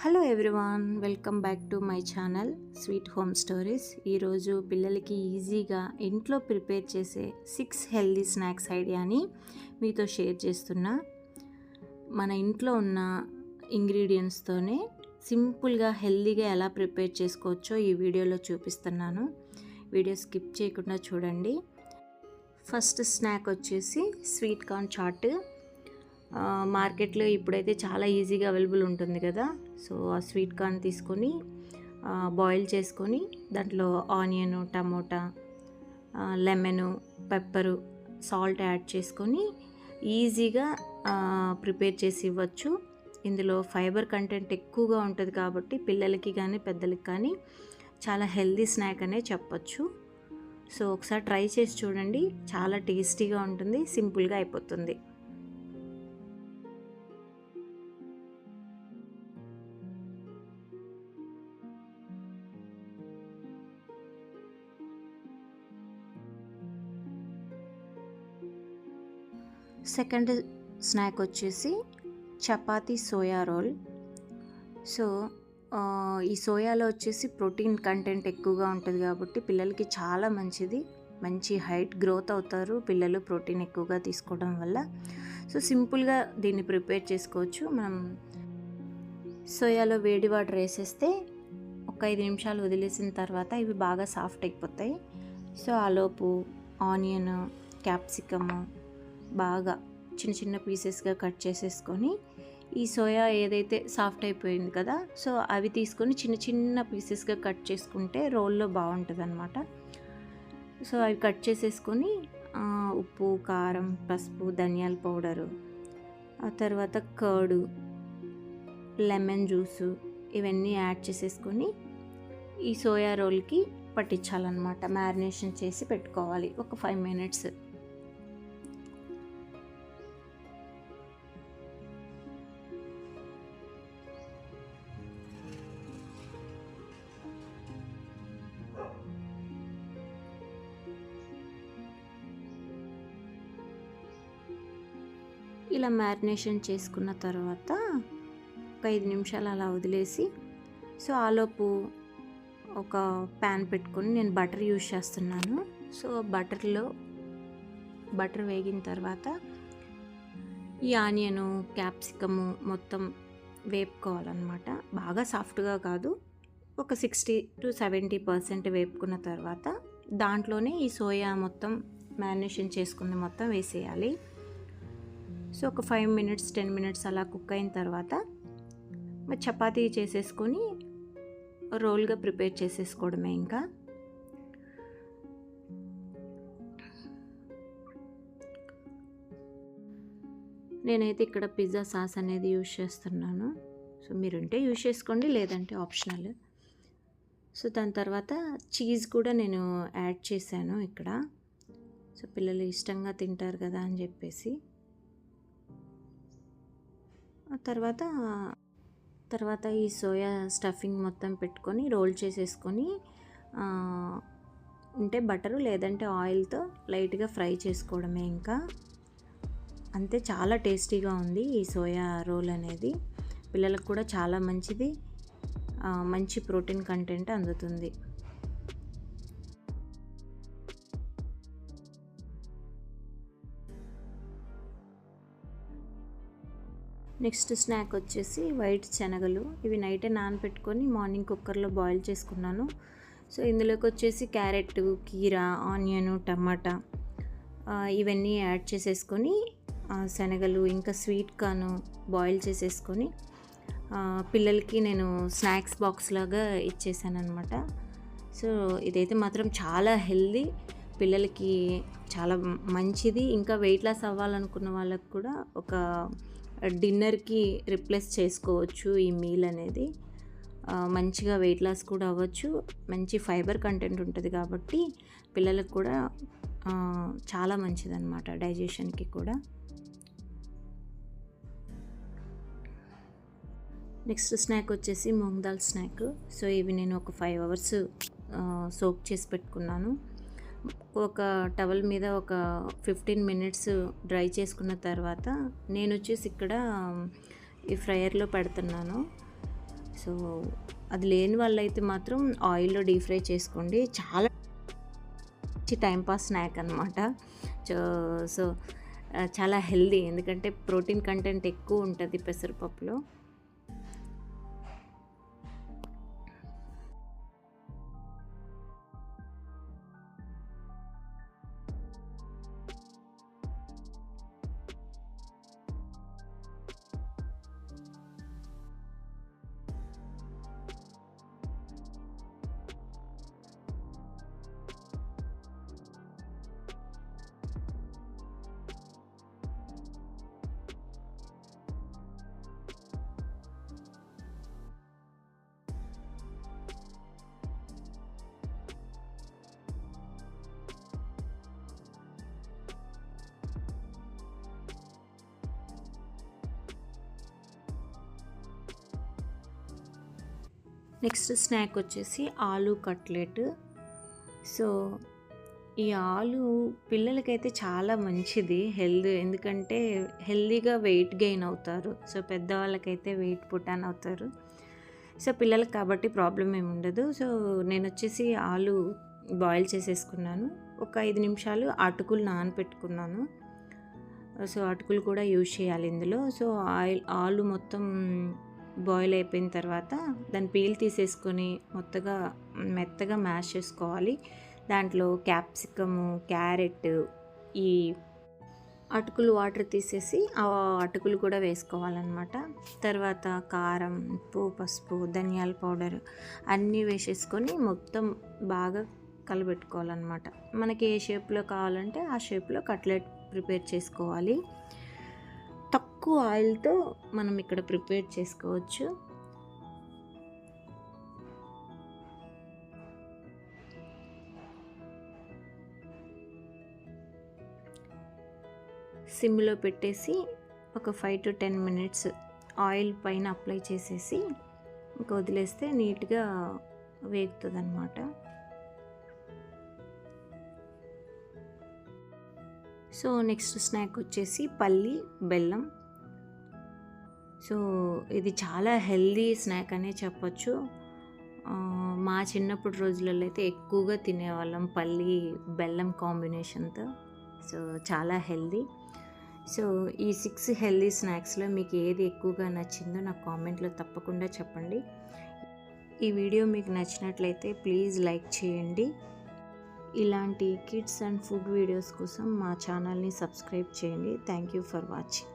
Hello everyone, welcome back to my channel sweet home stories. ఈరోజు పిల్లలకి ఈజీగా ఇంట్లో ప్రిపేర్ చేసే 6 హెల్దీ స్నాక్స్ ఐడియాని మీతో షేర్ చేస్తున్నా. మన ఇంట్లో ఉన్న ఇంగ్రీడియంట్స్తోనే సింపుల్గా హెల్దీగా ఎలా ప్రిపేర్ చేసుకోవచ్చో ఈ వీడియోలో చూపిస్తున్నాను. వీడియో స్కిప్ చేయకుండా చూడండి. ఫస్ట్ స్నాక్ వచ్చేసి స్వీట్ కార్న్ చాట్. మార్కెట్లో ఇప్పుడైతే చాలా ఈజీగా అవైలబుల్ ఉంటుంది కదా. సో ఆ స్వీట్ కార్న్ తీసుకొని బాయిల్ చేసుకొని దాంట్లో onion, tomato, lemon, pepper, salt add చేసుకొని ఈజీగా ప్రిపేర్ చేసి ఇవ్వచ్చు. ఇందులో ఫైబర్ కంటెంట్ ఎక్కువగా ఉంటుంది కాబట్టి పిల్లలకి కానీ పెద్దలకి కానీ చాలా హెల్దీ స్నాక్ అనే చెప్పచ్చు. సో ఒకసారి ట్రై చేసి చూడండి, చాలా టేస్టీగా ఉంటుంది, సింపుల్గా అయిపోతుంది. సెకండ్ స్నాక్ వచ్చేసి చపాతీ సోయా రోల్. సో ఈ సోయాలో వచ్చేసి ప్రోటీన్ కంటెంట్ ఎక్కువగా ఉంటుంది కాబట్టి పిల్లలకి చాలా మంచిది. మంచి హైట్ గ్రోత్ అవుతారు పిల్లలు ప్రోటీన్ ఎక్కువగా తీసుకోవడం వల్ల. సో సింపుల్గా దీన్ని ప్రిపేర్ చేసుకోవచ్చు. మనం సోయాలో వేడి వాటర్ వేసేస్తే ఒక 5 నిమిషాలు వదిలేసిన తర్వాత ఇవి బాగా సాఫ్ట్ అయిపోతాయి. సో ఆలోపు ఆనియన్, క్యాప్సికము బాగా చిన్న చిన్న పీసెస్గా కట్ చేసేసుకొని ఈ సోయా ఏదైతే సాఫ్ట్ అయిపోయింది కదా, సో అవి తీసుకొని చిన్న చిన్న పీసెస్గా కట్ చేసుకుంటే రోల్లో బాగుంటుంది అన్నమాట. సో అవి కట్ చేసేసుకొని ఉప్పు, కారం, పసుపు, ధనియాల పౌడరు, ఆ తర్వాత కర్డు, లెమన్ జ్యూసు ఇవన్నీ యాడ్ చేసేసుకొని ఈ సోయా రోల్కి పట్టించాలన్నమాట. మ్యారినేషన్ చేసి పెట్టుకోవాలి ఒక 5 మినిట్స్. ఇలా మ్యారినేషన్ చేసుకున్న తర్వాత ఒక 5 నిమిషాలు అలా వదిలేసి, సో ఆలోపు ఒక ప్యాన్ పెట్టుకొని నేను బటర్ యూజ్ చేస్తున్నాను. సో బటర్ వేగిన తర్వాత ఈ ఆనియను, క్యాప్సికము మొత్తం వేపుకోవాలన్నమాట. బాగా సాఫ్ట్గా కాదు, ఒక 60-70% వేపుకున్న తర్వాత దాంట్లోనే ఈ సోయా మొత్తం మ్యారినేషన్ చేసుకుని మొత్తం వేసేయాలి. సో ఒక 5 మినిట్స్ 10 మినిట్స్ అలా కుక్ అయిన తర్వాత చపాతీ చేసేసుకొని రోల్గా ప్రిపేర్ చేసేసుకోవడమే. ఇంకా నేనైతే ఇక్కడ పిజ్జా సాస్ అనేది యూజ్ చేస్తున్నాను. సో మీరుంటే యూజ్ చేసుకోండి, లేదంటే ఆప్షనల్. సో దాని తర్వాత చీజ్ కూడా నేను యాడ్ చేశాను ఇక్కడ. సో పిల్లలు ఇష్టంగా తింటారు కదా అని చెప్పేసి. తర్వాత ఈ సోయా స్టఫింగ్ మొత్తం పెట్టుకొని రోల్ చేసేసుకొని ఉంటే బటరు లేదంటే ఆయిల్తో లైట్గా ఫ్రై చేసుకోవడమే. ఇంకా అంతే, చాలా టేస్టీగా ఉంది ఈ సోయా రోల్ అనేది. పిల్లలకు కూడా చాలా మంచిది, మంచి ప్రోటీన్ కంటెంట్ అందుతుంది. నెక్స్ట్ స్నాక్ వచ్చేసి వైట్ శనగలు. ఇవి నైటే నానబెట్టుకొని మార్నింగ్ కుక్కర్లో బాయిల్ చేసుకున్నాను. సో ఇందులోకి వచ్చేసి క్యారెట్, కీరా, ఆనియన్, టమాటా ఇవన్నీ యాడ్ చేసేసుకొని శనగలు ఇంకా స్వీట్ కార్న్ బాయిల్ చేసేసుకొని పిల్లలకి నేను స్నాక్స్ బాక్స్ లాగా ఇచ్చేసాను అనమాట. సో ఇదైతే మాత్రం చాలా హెల్దీ, పిల్లలకి చాలా మంచిది. ఇంకా వెయిట్ లాస్ అవ్వాలనుకున్న వాళ్ళకి కూడా ఒక డిన్నర్కి రిప్లేస్ చేసుకోవచ్చు ఈ మీల్ అనేది. మంచిగా వెయిట్ లాస్ కూడా అవ్వచ్చు. మంచి ఫైబర్ కంటెంట్ ఉంటుంది కాబట్టి పిల్లలకు కూడా చాలా మంచిదన్నమాట, డైజెషన్కి కూడా. నెక్స్ట్ స్నాక్ వచ్చేసి మూంగ్ దాల్ స్నాక్. సో ఇవి నేను ఒక 5 hours సోక్ చేసి పెట్టుకున్నాను. ఒక టవల్ మీద ఒక 15 మినిట్స్ డ్రై చేసుకున్న తర్వాత నేను వచ్చేసి ఇక్కడ ఈ ఫ్రైయర్లో పెడుతున్నాను. సో అది లేని వాళ్ళైతే మాత్రం ఆయిల్లో డీప్ ఫ్రై చేసుకోండి. చాలా మంచి టైంపాస్ స్నాక్ అనమాట. సో సో చాలా హెల్దీ, ఎందుకంటే ప్రోటీన్ కంటెంట్ ఎక్కువ ఉంటుంది పెసరపప్పులో. నెక్స్ట్ స్నాక్ వచ్చేసి ఆలూ కట్లెట్. సో ఈ ఆలు పిల్లలకైతే చాలా మంచిది హెల్త్, ఎందుకంటే హెల్తీగా వెయిట్ గెయిన్ అవుతారు. సో పెద్దవాళ్ళకైతే వెయిట్ పుటాన్ అవుతారు. సో పిల్లలకి కాబట్టి ప్రాబ్లం ఏమి ఉండదు. సో నేను వచ్చేసి ఆలు బాయిల్ చేసేసుకున్నాను. ఒక 5 నిమిషాలు అటుకులు నానపెట్టుకున్నాను. సో అటుకులు కూడా యూజ్ చేయాలి ఇందులో. సో ఆలు మొత్తం బాయిల్ అయిపోయిన తర్వాత దాన్ని పీల్ తీసేసుకొని మెత్తగా మ్యాష్ చేసుకోవాలి. దాంట్లో క్యాప్సికము, క్యారెట్, ఈ అటుకులు వాటర్ తీసేసి ఆ అటుకులు కూడా వేసుకోవాలన్నమాట. తర్వాత కారం, ఉప్పు, పసుపు, ధనియాల పౌడర్ అన్నీ వేసేసుకొని మొత్తం బాగా కలబెట్టుకోవాలన్నమాట. మనకి ఏ షేప్లో కావాలంటే ఆ షేప్లో కట్లెట్ ప్రిపేర్ చేసుకోవాలి. తక్కువ ఆయిల్తో మనం ఇక్కడ ప్రిపేర్ చేసుకోవచ్చు. సిమ్లో పెట్టేసి ఒక 5 to 10 మినిట్స్ ఆయిల్ పైన అప్లై చేసేసి ఇంకా వదిలేస్తే నీట్గా వేగుతుంది అన్నమాట. సో నెక్స్ట్ స్నాక్ వచ్చేసి పల్లి బెల్లం. సో ఇది చాలా హెల్దీ స్నాక్ అనే చెప్పొచ్చు. మా చిన్నప్పుడు రోజులలో అయితే ఎక్కువగా తినేవాళ్ళం పల్లి బెల్లం కాంబినేషన్తో. సో చాలా హెల్దీ. సో ఈ 6 హెల్దీ స్నాక్స్లో మీకు ఏది ఎక్కువగా నచ్చిందో నాకు కామెంట్లో తప్పకుండా చెప్పండి. ఈ వీడియో మీకు నచ్చినట్లయితే ప్లీజ్ లైక్ చేయండి. ఇలాంటి కిడ్స్ అండ్ ఫుడ్ వీడియోస్ కోసం మా ఛానల్ని సబ్స్క్రైబ్ చేయండి. Thank you for watching.